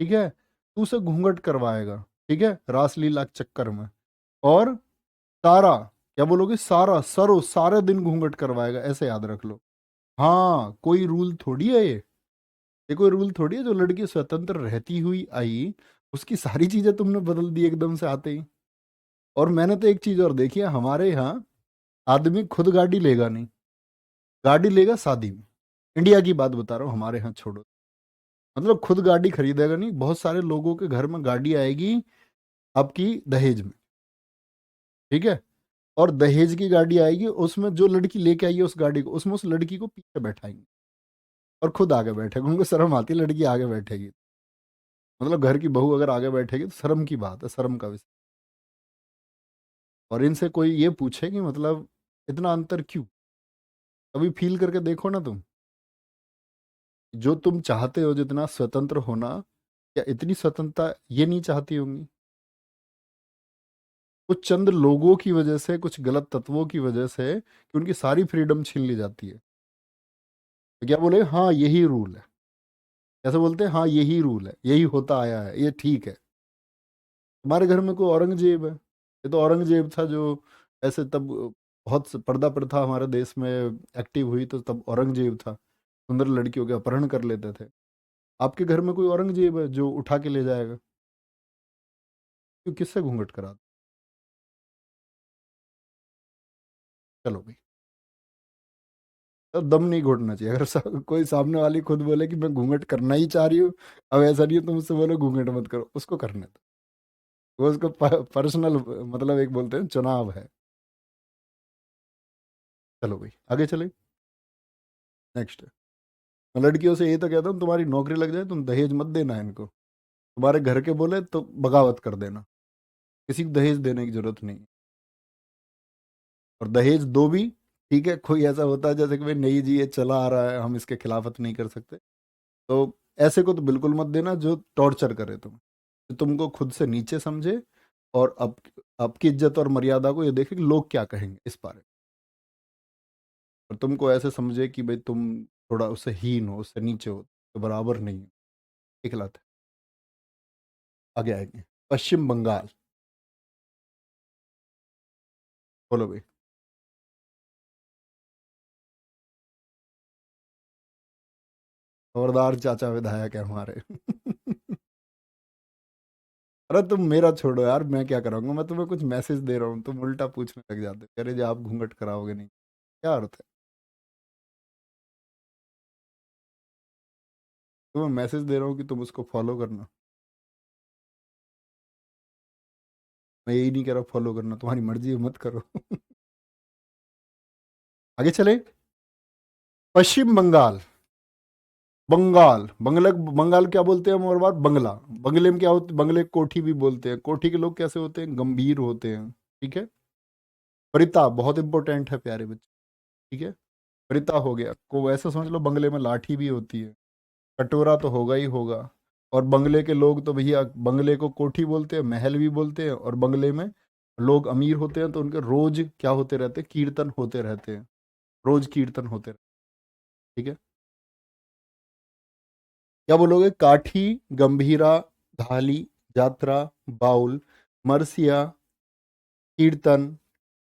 [SPEAKER 1] ठीक है, तू उसे घूंघट करवाएगा, ठीक है, रासलीला के चक्कर में। और सारा, क्या बोलोगे, सारा सरो, सारे दिन घूंघट करवाएगा, ऐसे याद रख लो। हाँ कोई रूल थोड़ी है ये कोई रूल थोड़ी है, जो लड़की स्वतंत्र रहती हुई आई उसकी सारी चीजें तुमने बदल दी एकदम से आते ही। और मैंने तो एक चीज और देखी है, हमारे यहाँ आदमी खुद गाड़ी लेगा नहीं, गाड़ी लेगा शादी में। इंडिया की बात बता रहा हूँ, हमारे यहाँ छोड़ो, मतलब खुद गाड़ी खरीदेगा नहीं। बहुत सारे लोगों के घर में गाड़ी आएगी आपकी दहेज में, ठीक है, और दहेज की गाड़ी आएगी, उसमें जो लड़की लेके आई है उस गाड़ी को, उसमें उस लड़की को पीछे बैठाएंगे और खुद आगे बैठेगा। उनको शर्म आती है, लड़की आगे बैठेगी, मतलब घर की बहू अगर आगे बैठेगी तो शर्म की बात है, शर्म का विषय। और इनसे कोई ये पूछे कि मतलब इतना अंतर क्यों, कभी फील करके देखो ना तुम, जो तुम चाहते हो जितना स्वतंत्र होना, क्या इतनी स्वतंत्रता ये नहीं चाहती होंगी। कुछ चंद लोगों की वजह से, कुछ गलत तत्वों की वजह से, कि उनकी सारी फ्रीडम छीन ली जाती है। तो क्या बोले, हाँ यही रूल है, कैसे बोलते हैं, हाँ यही रूल है, यही होता आया है, ये ठीक है। हमारे घर में कोई औरंगजेब है, ये तो औरंगजेब था जो ऐसे तब बहुत पर्दा प्रथा हमारे देश में एक्टिव हुई, तो तब औरंगजेब था, सुंदर लड़कियों के अपहरण कर लेते थे। आपके घर में कोई औरंगजेब है जो उठा के ले जाएगा, क्यों, किससे घूंघट करा। चलो भाई, तो दम नहीं घोटना चाहिए, अगर कोई सामने वाली खुद बोले कि मैं घूंघट करना ही चाह रही हूँ, अब ऐसा नहीं है तुम उससे बोलो घूंघट मत करो, उसको करने दो, वो उसको पर्सनल, मतलब एक बोलते हैं चुनाव है। चलो भाई आगे चले, नेक्स्ट। मैं लड़कियों से ये तो कहता हूँ, तुम्हारी नौकरी लग जाए तुम दहेज मत देना इनको, तुम्हारे घर के बोले तो बगावत कर देना, किसी को दहेज देने की जरूरत नहीं। और दहेज दो भी, ठीक है, कोई ऐसा होता है जैसे कि भाई नहीं जी ये चला आ रहा है, हम इसके खिलाफत नहीं कर सकते, तो ऐसे को तो बिल्कुल मत देना जो टॉर्चर करे तुम, जो तुमको खुद से नीचे समझे, और अब आपकी इज्जत और मर्यादा को ये देखे कि लोग क्या कहेंगे इस बारे में। और तुमको ऐसे समझे कि भाई तुम थोड़ा उससे हीन हो, उससे नीचे हो, तो बराबर नहीं है, एक गलत है। आगे आएंगे पश्चिम बंगाल। बोलो भाई। खबरदार, चाचा विधायक है हमारे। अरे तुम मेरा छोड़ो यार, मैं क्या कराऊंगा, मैं तुम्हें कुछ मैसेज दे रहा हूँ, तुम उल्टा पूछने लग जाते हो, कह रहे जो आप घूंघट कराओगे नहीं, क्या अर्थ है। तुम्हें मैसेज दे रहा हूँ कि तुम उसको फॉलो करना। मैं यही नहीं कह रहा फॉलो करना, तुम्हारी मर्जी है, मत करो। आगे चले। पश्चिम बंगाल। बंगाल, बंगला, बंगाल क्या बोलते हैं हम, और बार बंगला। बंगले में क्या होते, बंगले को कोठी भी बोलते हैं। कोठी के लोग कैसे होते हैं, गंभीर होते हैं। ठीक है। परिता बहुत इंपॉर्टेंट है प्यारे बच्चे। ठीक है। परिता हो गया, को ऐसा समझ लो बंगले में लाठी भी होती है। कटोरा तो होगा ही होगा। और बंगले के लोग तो भैया बंगले को कोठी बोलते हैं, महल भी बोलते हैं। और बंगले में लोग अमीर होते हैं तो उनके रोज क्या होते रहते हैं, कीर्तन होते रहते हैं। रोज कीर्तन होते रहते हैं। ठीक है। क्या बोलोगे, काठी, गंभीरा, धाली, जात्रा, बाउल, मरसिया, कीर्तन,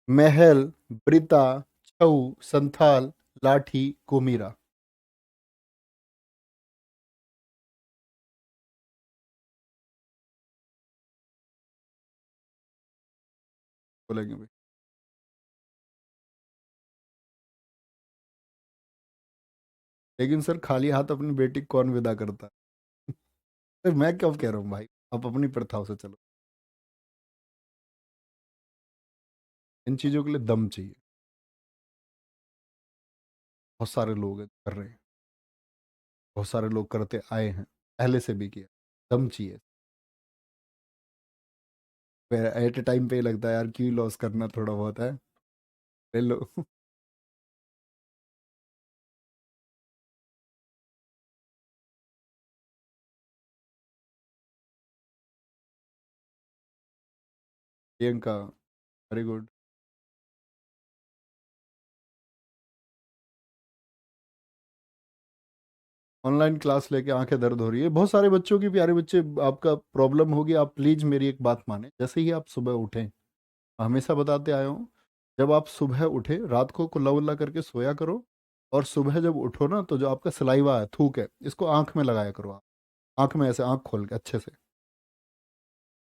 [SPEAKER 1] महल, ब्रिता, छऊ, संथाल, लाठी, कुमीरा। बोलेंगे भाई। लेकिन सर खाली हाथ अपनी बेटी को कौन विदा करता है। तो मैं कब कह रहा हूँ भाई, आप अपनी प्रथाओं से चलो। इन चीजों के लिए दम चाहिए। बहुत सारे लोग हैं कर रहे हैं, बहुत सारे लोग करते आए हैं, पहले से भी किया। दम चाहिए। एट ए टाइम पे ही लगता है यार क्यों लॉस करना, थोड़ा बहुत है, ले लो। Priyanka, very good. Online class लेके आंखें दर्द हो रही है बहुत सारे बच्चों की, प्यारे बच्चे। आपका प्रॉब्लम होगी, आप प्लीज मेरी एक बात माने, जैसे ही आप सुबह उठें, हमेशा बताते आया हूँ, जब आप सुबह उठे रात को कुल्ला उल्ला करके सोया करो। और सुबह जब उठो ना, तो जो आपका सलाइवा है, थूक है, इसको आंख में लगाया करो आप। आंख में ऐसे, आंख खोल के अच्छे से।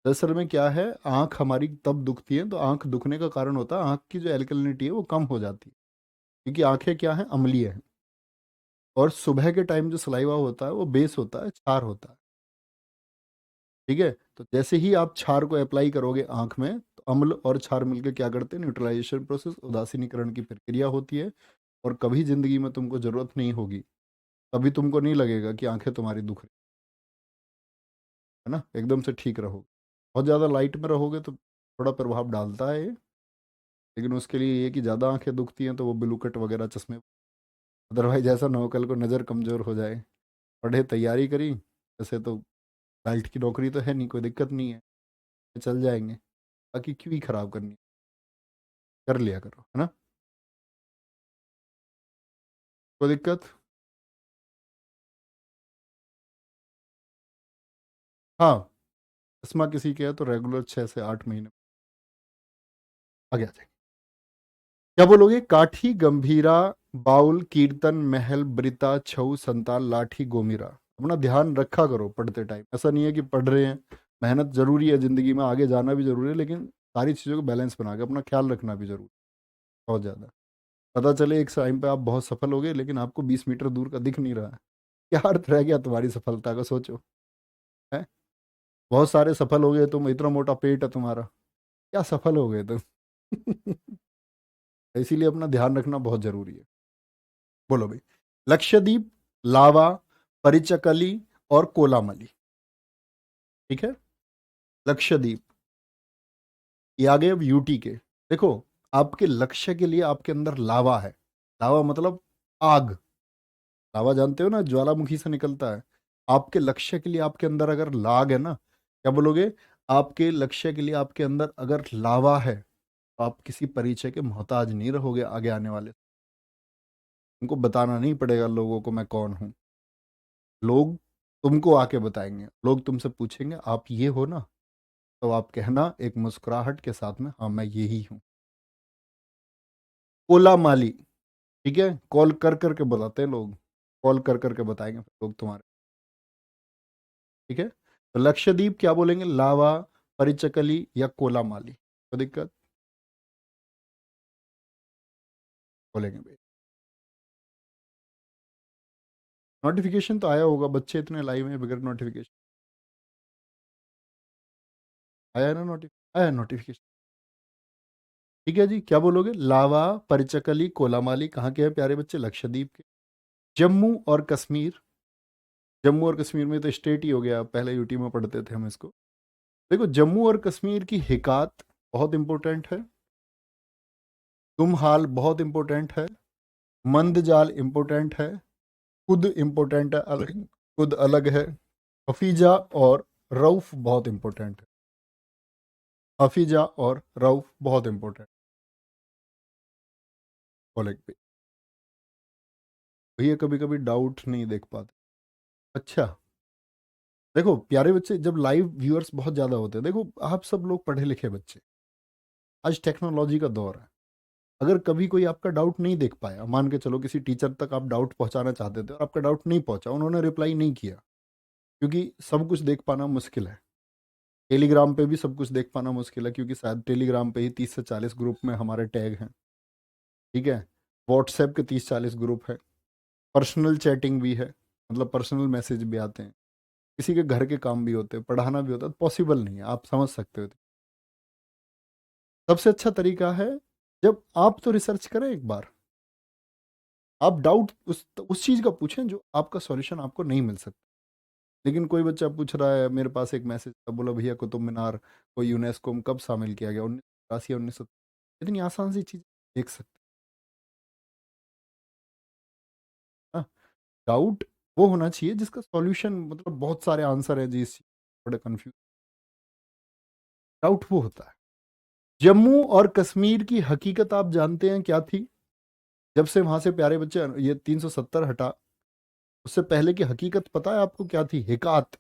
[SPEAKER 1] दरअसल में क्या है, आंख हमारी तब दुखती है, तो आंख दुखने का कारण होता है आंख की जो एल्कलिनिटी है वो कम हो जाती है। क्योंकि आंखें क्या है, अम्लीय है। और सुबह के टाइम जो सलाइवा होता है वो बेस होता है, क्षार होता है। ठीक है। तो जैसे ही आप क्षार को अप्लाई करोगे आंख में, तो अम्ल और क्षार मिलकर क्या करते हैं, न्यूट्रलाइजेशन प्रोसेस, उदासीनीकरण की प्रक्रिया होती है। और कभी जिंदगी में तुमको जरूरत नहीं होगी, कभी तुमको नहीं लगेगा कि आंखें तुम्हारी दुख रही है ना, एकदम से ठीक रहोगे। बहुत ज़्यादा लाइट में रहोगे तो थोड़ा प्रभाव डालता है ये। लेकिन उसके लिए ये कि ज़्यादा आंखें दुखती हैं तो वो ब्लू कट वगैरह चश्मे। अदरवाइज ऐसा ना हो कल को नज़र कमज़ोर हो जाए। पढ़े, तैयारी करी, वैसे तो लाइट की नौकरी तो है नहीं, कोई दिक्कत नहीं है, चल जाएंगे। बाकी क्यों ही खराब करनी है, कर लिया करो, है ना। कोई दिक्कत। हाँ, चश्मा किसी के है तो रेगुलर 6 से 8 महीने। आगे आ जाएंगे। क्या बोलोगे, काठी, गंभीरा, बाउल, कीर्तन, महल, ब्रिता, छऊ, संताल, लाठी, गोमीरा। अपना ध्यान रखा करो पढ़ते टाइम, ऐसा नहीं है कि पढ़ रहे हैं, मेहनत जरूरी है, जिंदगी में आगे जाना भी जरूरी है, लेकिन सारी चीज़ों को बैलेंस बना के अपना ख्याल रखना भी जरूरी है, बहुत ज़्यादा। पता चले एक टाइम पे आप बहुत सफल हो गए, लेकिन आपको 20 मीटर दूर का दिख नहीं रहा है, क्या अर्थ रह गया तुम्हारी सफलता का, सोचो। है, बहुत सारे सफल हो गए तुम, इतना मोटा पेट है तुम्हारा, क्या सफल हो गए तुम। इसीलिए अपना ध्यान रखना बहुत जरूरी है। बोलो भाई। लक्षद्वीप, लावा, परिचकली और कोलामली। ठीक है। लक्षद्वीप, ये आ गए अब यूटी के। देखो, आपके लक्ष्य के लिए आपके अंदर लावा है। लावा मतलब आग। लावा जानते हो ना, ज्वालामुखी से निकलता है। आपके लक्ष्य के लिए आपके अंदर अगर लाग है ना, क्या बोलोगे, आपके लक्ष्य के लिए आपके अंदर अगर लावा है तो आप किसी परिचय के मोहताज नहीं रहोगे आगे आने वाले। उनको बताना नहीं पड़ेगा लोगों को मैं कौन हूँ। लोग तुमको आके बताएंगे। लोग तुमसे पूछेंगे आप ये हो ना, तो आप कहना एक मुस्कुराहट के साथ में हाँ मैं यही हूँ। ओला माली, ठीक है, कॉल कर करके बताते हैं लोग, कॉल कर करके बताएंगे लोग तुम्हारे। ठीक है, तो लक्षद्वीप क्या बोलेंगे, लावा, परिचकली या कोला माली, कोई दिक्कत बोलेंगे भाई। नोटिफिकेशन तो आया होगा, बच्चे इतने लाइव हैं बगैर नोटिफिकेशन। आया ना नोटिफिकेशन, आया नोटिफिकेशन। ठीक है जी, क्या बोलोगे, लावा, परिचकली, कोला माली कहाँ के हैं प्यारे बच्चे, लक्षद्वीप के। जम्मू और कश्मीर, जम्मू और कश्मीर में तो स्टेट ही हो गया, पहले यूटी में पढ़ते थे हम इसको। देखो जम्मू और कश्मीर की हिकात बहुत इंपॉर्टेंट है, तुम हाल बहुत इंपॉर्टेंट है, मंद जाल इंपॉर्टेंट है, खुद इंपॉर्टेंट है, अलग, खुद अलग है, हफीजा और रऊफ बहुत इंपॉर्टेंट है, हफीजा और रऊफ बहुत इंपॉर्टेंट। बोले भैया कभी कभी डाउट नहीं देख पाते। अच्छा, देखो प्यारे बच्चे, जब लाइव व्यूअर्स बहुत ज़्यादा होते हैं, देखो आप सब लोग पढ़े लिखे बच्चे, आज टेक्नोलॉजी का दौर है। अगर कभी कोई आपका डाउट नहीं देख पाया, मान के चलो किसी टीचर तक आप डाउट पहुंचाना चाहते थे और आपका डाउट नहीं पहुंचा, उन्होंने रिप्लाई नहीं किया, क्योंकि सब कुछ देख पाना मुश्किल है। टेलीग्राम पे भी सब कुछ देख पाना मुश्किल है, क्योंकि शायद टेलीग्राम पे ही 30 से 40 ग्रुप में हमारे टैग हैं। ठीक है, व्हाट्सएप के 30-40 ग्रुप है, पर्सनल चैटिंग भी है, मतलब पर्सनल मैसेज भी आते हैं, किसी के घर के काम भी होते हैं, पढ़ाना भी होता है, पॉसिबल नहीं है, आप समझ सकते हो। सबसे अच्छा तरीका है जब आप तो रिसर्च करें एक बार, आप डाउट उस चीज़ का पूछें जो आपका सॉल्यूशन आपको नहीं मिल सकता। लेकिन कोई बच्चा पूछ रहा है, मेरे पास एक मैसेज था, बोला भैया कुतुब मीनार को यूनेस्को में कब शामिल किया गया, 1983 या 1900। इतनी आसान सी चीज़ देख सकते हैं ना। डाउट वो होना चाहिए जिसका सॉल्यूशन, मतलब बहुत सारे आंसर है जी इस चीज़, बड़े कंफ्यूज, डाउट वो होता है। जम्मू और कश्मीर की हकीकत आप जानते हैं क्या थी, जब से वहां से प्यारे बच्चे ये 370 हटा, उससे पहले की हकीकत पता है आपको क्या थी, हिकात।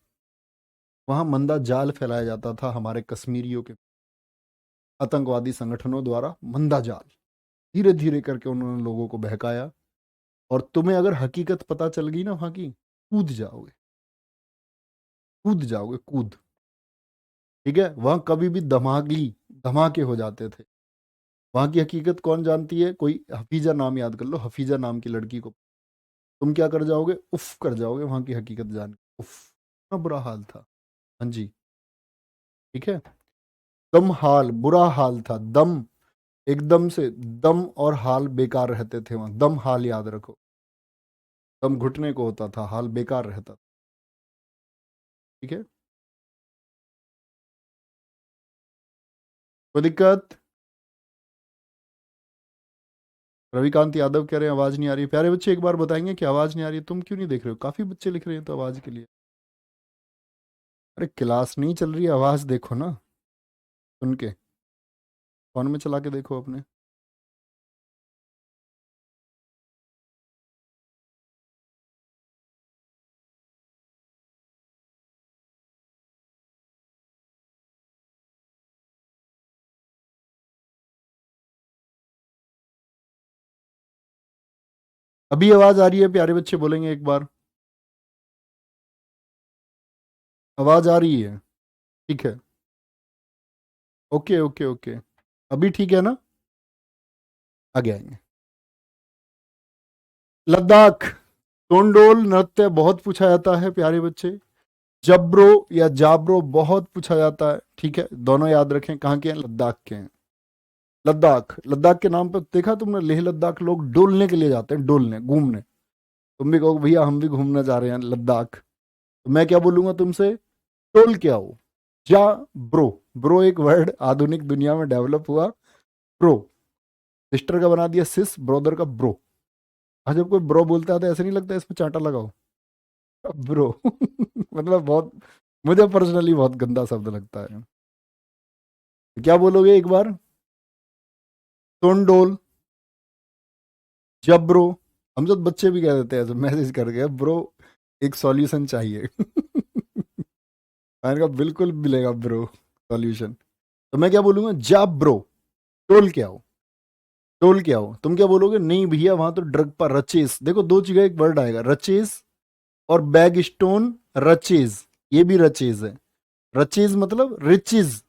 [SPEAKER 1] वहां मंदा जाल फैलाया जाता था हमारे कश्मीरियों के, आतंकवादी संगठनों द्वारा मंदा जाल, धीरे धीरे करके उन्होंने लोगों को बहकाया। और तुम्हें अगर हकीकत पता चल गई ना वहां की, कूद जाओगे, कूद जाओगे, कूद। ठीक है, वहां कभी भी धमाके हो जाते थे। वहां की हकीकत कौन जानती है, कोई हफीजा नाम याद कर लो, हफीजा नाम की लड़की को, तुम क्या कर जाओगे, उफ कर जाओगे वहां की हकीकत जान के, उफ, इतना बुरा हाल था। हाँ जी, ठीक है, दम हाल, बुरा हाल था, दम, एकदम से दम और हाल बेकार रहते थे वहां, दम हाल याद रखो, दम घुटने को होता था, हाल बेकार रहता था। ठीक है, कोई दिक्कत। रविकांत यादव कह रहे हैं आवाज नहीं आ रही। प्यारे बच्चे एक बार बताएंगे कि आवाज नहीं आ रही, तुम क्यों नहीं देख रहे हो, काफी बच्चे लिख रहे हैं तो आवाज के लिए। अरे क्लास नहीं चल रही है, आवाज देखो ना, सुन के, फोन में चला के देखो अपने। अभी आवाज आ रही है प्यारे बच्चे, बोलेंगे एक बार, आवाज आ रही है, ठीक है, ओके ओके ओके, अभी ठीक है ना, आगे आएंगे। लद्दाख, टोंडोल नृत्य बहुत पूछा जाता है प्यारे बच्चे, जब्रो या जाब्रो बहुत पूछा जाता है, ठीक है, दोनों याद रखें, कहाँ के हैं, लद्दाख के हैं। लद्दाख, लद्दाख के नाम पर देखा तुमने, लेह लद्दाख लोग डोलने के लिए जाते हैं, डोलने, घूमने। तुम भी कहो भैया हम भी घूमना जा रहे हैं लद्दाख, तो मैं क्या बोलूंगा तुमसे, डोल के आओ, जा ब्रो, ब्रो एक वर्ड आधुनिक दुनिया में डेवलप हुआ, ब्रो, सिस्टर का बना दिया सिस, ब्रदर का ब्रो। आज जब कोई ब्रो बोलता है तो ऐसे नहीं लगता इसमें चांटा लगाओ, ब्रो मतलब बहुत, मुझे पर्सनली बहुत गंदा शब्द लगता है। क्या बोलोगे एक बार? तोंडोल, जब ब्रो। हम तो बच्चे भी कह देते हैं मैसेज करके, ब्रो एक सॉल्यूशन चाहिए। मैंने कहा बिल्कुल मिलेगा ब्रो सॉल्यूशन। तो मैं क्या बोलूंगा? जा ब्रो, टोल के आओ, टोल के आओ। तुम क्या बोलोगे? नहीं भैया वहां तो ड्रग पर रचेस। देखो दो जगह एक वर्ड आएगा, रचेस और बैग स्टोन रचेज, ये भी रचेज है। रचेज मतलब रिचेज,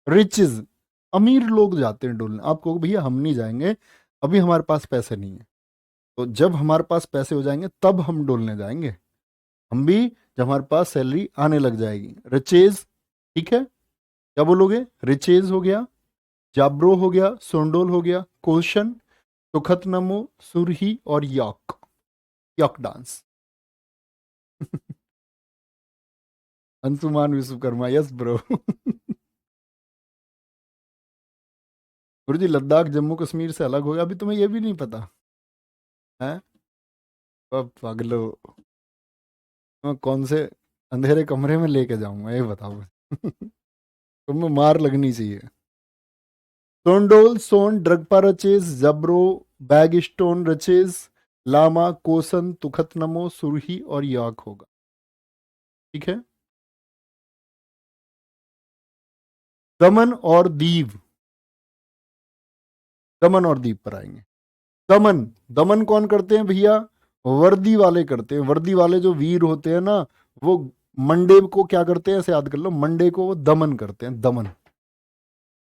[SPEAKER 1] रिचेज। अमीर लोग जाते हैं डोलने। आप कहोगे भैया हम नहीं जाएंगे, अभी हमारे पास पैसे नहीं है। तो जब हमारे पास पैसे हो जाएंगे तब हम डोलने जाएंगे, हम भी, जब हमारे पास सैलरी आने लग जाएगी। रिचेज, ठीक है? क्या बोलोगे? रिचेज हो गया, जाब्रो हो गया, सोंडोल हो गया, क्वेश्चन, तुखतनमो, सुरही और yak, yak dance. Anshuman Vishwakarma, yes bro. Guru ji Ladakh Jammu Kashmir से अलग हो गया, अभी तुम्हें ये भी नहीं पता है? अब पागलो, मैं कौन से अंधेरे कमरे में लेके जाऊंगा ये बताओ। तुम्हें मार लगनी चाहिए। सोंडोल, सोन, ड्रगपा रचेज, जब्रो, बैगस्टोन रचेज, लामा, कोसन, तुखतनमो, सुरही और याक होगा। ठीक है? दमन और दीव, दमन और दीव पर आएंगे। दमन, दमन कौन करते हैं भैया? वर्दी वाले करते हैं। वर्दी वाले जो वीर होते हैं ना, वो मंडे को क्या करते हैं, ऐसे याद कर लो, मंडे को वो दमन करते हैं, दमन।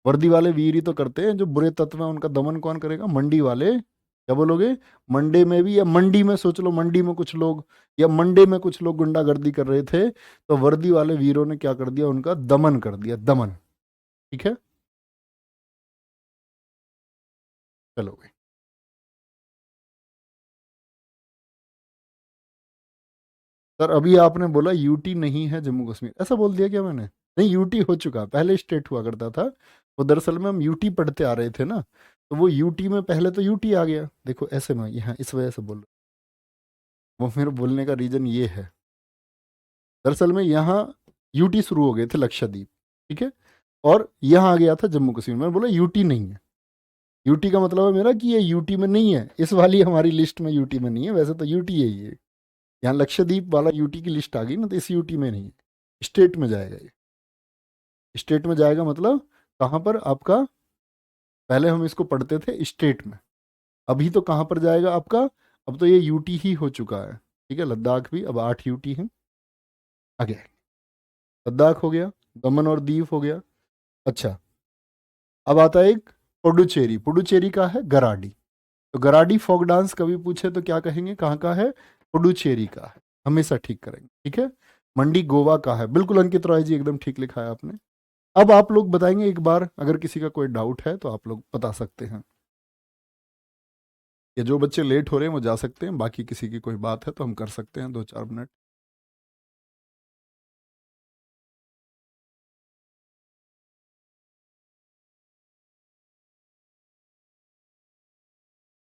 [SPEAKER 1] वर्दी वाले वीर ही तो करते हैं, जो बुरे तत्व हैं उनका दमन कौन करेगा? मंडी वाले। क्या बोलोगे? मंडे में भी, या मंडी में सोच लो, मंडी में कुछ लोग, या मंडे में कुछ लोग गुंडागर्दी कर रहे थे, तो वर्दी वाले वीरों ने क्या कर दिया? उनका दमन कर दिया, दमन। ठीक है? चलो भाई। सर अभी आपने बोला यूटी नहीं है जम्मू कश्मीर, ऐसा बोल दिया क्या मैंने? नहीं, यूटी हो चुका, पहले स्टेट हुआ करता था वो। दरअसल में हम यूटी पढ़ते आ रहे थे ना, तो वो यूटी में पहले तो यूटी आ गया। देखो ऐसे में यहाँ इस वजह से बोल रहा हूं। वो मेरे बोलने का रीजन ये है, दरअसल में यहाँ यूटी शुरू हो गए थे लक्षद्वीप, ठीक है, और यहाँ आ गया था जम्मू कश्मीर। मैंने बोला यूटी नहीं है। यूटी का मतलब है मेरा कि ये यूटी में नहीं है, इस वाली हमारी लिस्ट में यूटी में नहीं है, वैसे तो यूटी है ये। यहाँ लक्षद्वीप वाला यूटी की लिस्ट आ गई ना, तो इस यूटी में नहीं है, स्टेट में जाएगा ये। स्टेट में जाएगा मतलब कहाँ पर आपका? पहले हम इसको पढ़ते थे स्टेट में, अभी तो कहाँ पर जाएगा आपका? अब तो ये यूटी ही हो चुका है। ठीक है, लद्दाख भी अब 8 यूटी है। आगे लद्दाख हो गया, दमन और दीव हो गया। अच्छा, अब आता है एक पुडुचेरी। पुडुचेरी का है गराडी। तो गराडी फोक डांस कभी पूछे तो क्या कहेंगे, कहाँ का है? पुडुचेरी का है, हमेशा ठीक करेंगे। ठीक है? मंडी गोवा का है, बिल्कुल अंकित रॉय जी एकदम ठीक लिखा है आपने। अब आप लोग बताएंगे एक बार, अगर किसी का कोई डाउट है तो आप लोग बता सकते हैं। ये जो बच्चे लेट हो रहे हैं वो जा सकते हैं, बाकी किसी की कोई बात है तो हम कर सकते हैं 2-4 मिनट।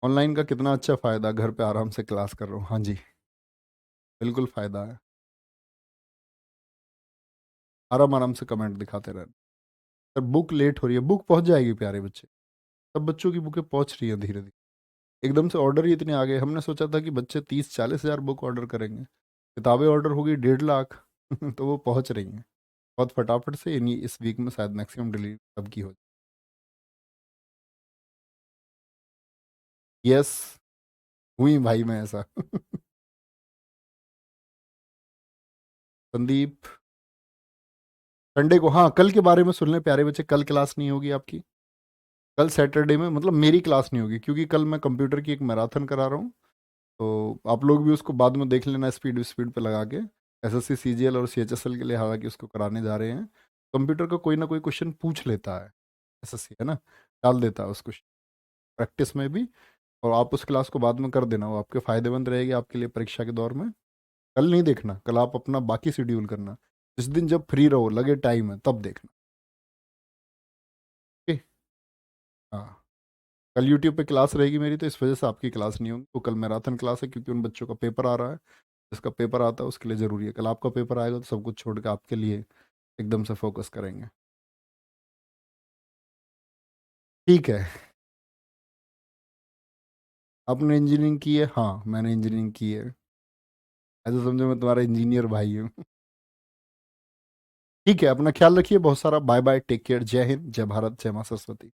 [SPEAKER 1] ऑनलाइन का कितना अच्छा फ़ायदा, घर पे आराम से क्लास कर रहा हूँ। हाँ जी, बिल्कुल फ़ायदा है। आराम आराम से कमेंट दिखाते रहना। सर बुक लेट हो रही है, बुक पहुंच जाएगी प्यारे बच्चे, सब बच्चों की बुकें पहुंच रही हैं धीरे धीरे। एकदम से ऑर्डर ही इतने आ गए, हमने सोचा था कि बच्चे 30-40 हज़ार बुक ऑर्डर करेंगे, किताबें ऑर्डर होगी 1.5 लाख। तो वो पहुंच रही हैं बहुत फटाफट से। इस वीक में शायद मैक्सिमम डिलीवरी सबकी हो। यस, हुई भाई मैं ऐसा। संदीप, संडे को, हाँ कल के बारे में सुन लें प्यारे बच्चे, कल क्लास नहीं होगी आपकी। कल सैटरडे में, मतलब मेरी क्लास नहीं होगी, क्योंकि कल मैं कंप्यूटर की एक मैराथन करा रहा हूँ। तो आप लोग भी उसको बाद में देख लेना, स्पीड स्पीड पे लगा के। एसएससी सीजीएल और सीएचएसएल के लिए हालांकि उसको कराने जा रहे हैं। कंप्यूटर का कोई ना कोई क्वेश्चन पूछ लेता है, एसएससी है ना, डाल देता है उस क्वेश्चन प्रैक्टिस में भी। और आप उस क्लास को बाद में कर देना, वो आपके फायदेमंद रहेगी आपके लिए परीक्षा के दौर में। कल नहीं देखना, कल आप अपना बाकी शेड्यूल करना, जिस दिन जब फ्री रहो, लगे टाइम है, तब देखना। ओके? हाँ, कल यूट्यूब पे क्लास रहेगी मेरी, तो इस वजह से आपकी क्लास नहीं होगी। तो कल मैराथन क्लास है, क्योंकि उन बच्चों का पेपर आ रहा है, जिसका पेपर आता है उसके लिए ज़रूरी है। कल आपका पेपर आएगा तो सब कुछ छोड़ के आपके लिए एकदम से फोकस करेंगे। ठीक है। आपने इंजीनियरिंग की है? हाँ, मैंने इंजीनियरिंग की है। ऐसा समझो मैं तुम्हारा इंजीनियर भाई हूँ। ठीक है, अपना ख्याल रखिए बहुत सारा। बाय बाय, टेक केयर, जय हिंद, जय भारत, जय मां सरस्वती।